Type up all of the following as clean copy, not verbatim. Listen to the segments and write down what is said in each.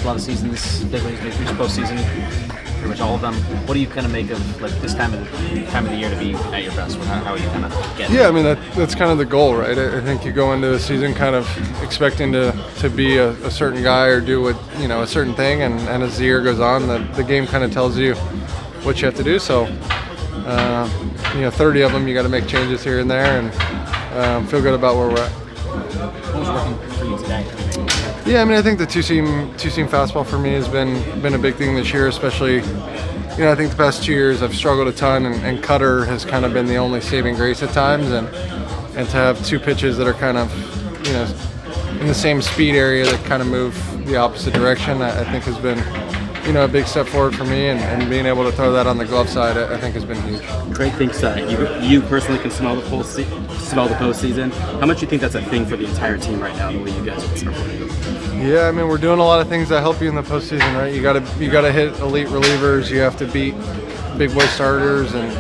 a lot of seasons, big leagues, reach postseason, pretty much all of them. What do you kind of make of like this time of the year to be at your best? How are you kind of getting? Yeah, I mean that's kind of the goal, right? I think you go into the season kind of expecting to be a certain guy or do a certain thing, and as the year goes on, the game kind of tells you what you have to do. So 30 of them, you got to make changes here and there, and feel good about where we're at. What was working for you today? Yeah, I mean, I think the two-seam fastball for me has been a big thing this year, especially, I think the past 2 years I've struggled a ton, and cutter has kind of been the only saving grace at times, and to have two pitches that are kind of, in the same speed area that kind of move the opposite direction, I think has been, a big step forward for me, and being able to throw that on the glove side, I think has been huge. Craig thinks you personally can smell the postseason. How much do you think that's a thing for the entire team right now, the way you guys are playing? Yeah, I mean, we're doing a lot of things that help you in the postseason, right? You gotta hit elite relievers. You have to beat big boy starters, and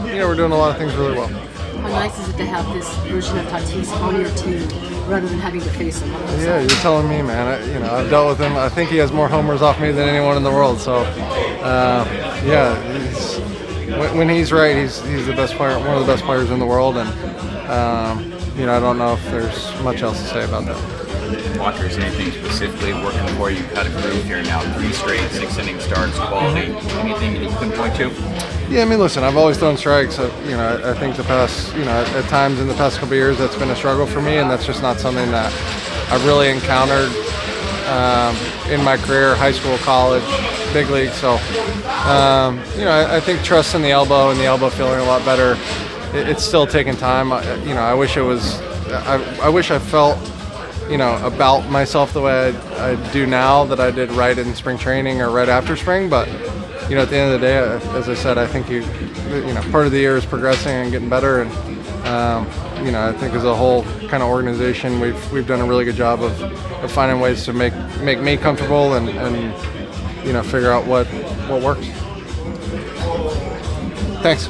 we're doing a lot of things really well. How nice is it to have this version of Tatis on your team rather than having to face him? Yeah, you're telling me, man. I've dealt with him. I think he has more homers off me than anyone in the world. So, when he's right, he's the best player, one of the best players in the world, and I don't know if there's much else to say about that. Walker, is anything specifically working for you? Cut a groove here now, 3 straight 6-inning starts, quality. Anything that you can point to? Yeah, I mean, listen, I've always thrown strikes. I think the past, at times in the past couple of years, that's been a struggle for me, and that's just not something that I've really encountered in my career, high school, college, big league. So, I think trusting the elbow and the elbow feeling a lot better. It's still taking time. I wish it was. I wish I felt, about myself the way I do now that I did right in spring training or right after spring. But, at the end of the day, as I said, I think part of the year is progressing and getting better. And, I think as a whole kind of organization, we've done a really good job of finding ways to make me comfortable and figure out what works. Thanks.